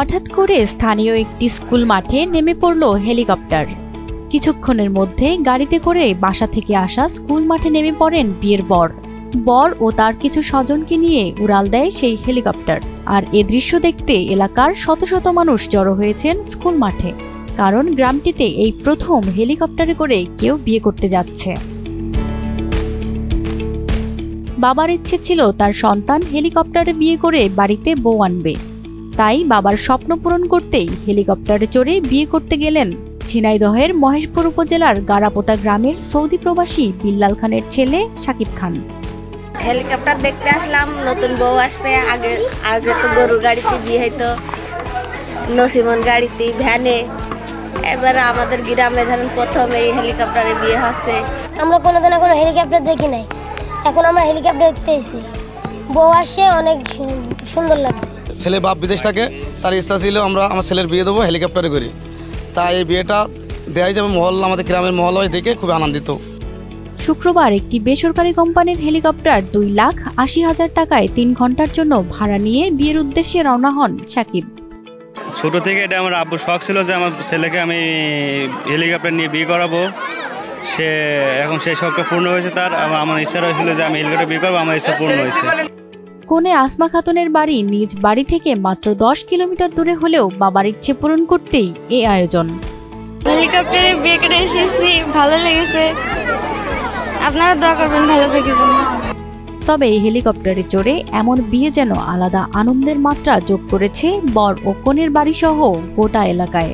হঠাৎ করে স্থানীয় একটি স্কুল মাঠে নেমে পড়ল হেলিকপ্টার। কিছুক্ষণের মধ্যে গাড়িতে করে বাসা থেকে আসা স্কুল মাঠে নেমে পড়েন বিয়ের বর ও তার কিছু স্বজনকে নিয়ে উড়াল দেয় সেই হেলিকপ্টার। আর এ দৃশ্য দেখতে এলাকার শত শত মানুষ জড়ো হয়েছেন স্কুল মাঠে, কারণ গ্রামটিতে এই প্রথম হেলিকপ্টারে করে কেউ বিয়ে করতে যাচ্ছে। বাবার ইচ্ছে ছিল তার সন্তান হেলিকপ্টারে বিয়ে করে বাড়িতে বউ আনবে, তাই বাবার স্বপ্ন পূরণ করতেই হেলিকপ্টারে চড়ে বিয়ে করতে গেলেন ঝিনাইদহের মহেশপুর উপজেলার গারাপোতা গ্রামের সৌদি প্রবাসী বিল্লাল খানের ছেলে শাকিব খান। হেলিকপ্টার দেখতে আসলাম, নতুন বউ আসবে। আগে তো গরুর গাড়িতে বিয়ে হইতো, নসিমন গাড়িতে, ভ্যানে। এবার আমাদের গ্রামে ধরেন প্রথম এই হেলিকপ্টারে বিয়ে হচ্ছে। আমরা কোনোদিন কোনো হেলিকপ্টার দেখি নাই, এখন আমরা হেলিকপ্টার দেখতে এসেছি। বউ আসে, অনেক সুন্দর লাগছে। ছেলের বাপ বিদেশ থাকে, তার ইচ্ছা ছিল আমরা আমার ছেলের বিয়ে দেবো হেলিকপ্টারে করি। তাই এই বিয়েটা দেওয়া যাবে মহল্লা, আমাদের গ্রামের মহল্লা দেখে খুব আনন্দিত। শুক্রবার একটি বেসরকারি কোম্পানির হেলিকপ্টার 2,80,000 টাকায় 3 ঘন্টার জন্য ভাড়া নিয়ে বিয়ের উদ্দেশ্যে রওনা হন শাকিব। ছোট থেকে এটা আমার আব্বুর শখ ছিল যে আমার ছেলেকে আমি হেলিকপ্টার নিয়ে বিয়ে করাবো। এখন সেই শখটা পূর্ণ হয়েছে তার। আমার ইচ্ছা হয়েছিল যে আমি হেলিকপ্টার বিয়ে করবো, আমার ইচ্ছা পূর্ণ হয়েছে। কনে আসমা খাতুনের বাড়ি নিজ বাড়ি থেকে মাত্র 10 কিলোমিটার দূরে হলেও বাবার ইচ্ছে পূরণ করতেই এই আয়োজন। হেলিকপ্টারে বিয়ে করে এসেছি, ভালো লেগেছে। আপনারা দোয়া করবেন ভালো থাকার জন্য। তবে এই হেলিকপ্টারে চড়ে এমন বিয়ে যেন আলাদা আনন্দের মাত্রা যোগ করেছে বর ও কনের বাড়ি সহ গোটা এলাকায়।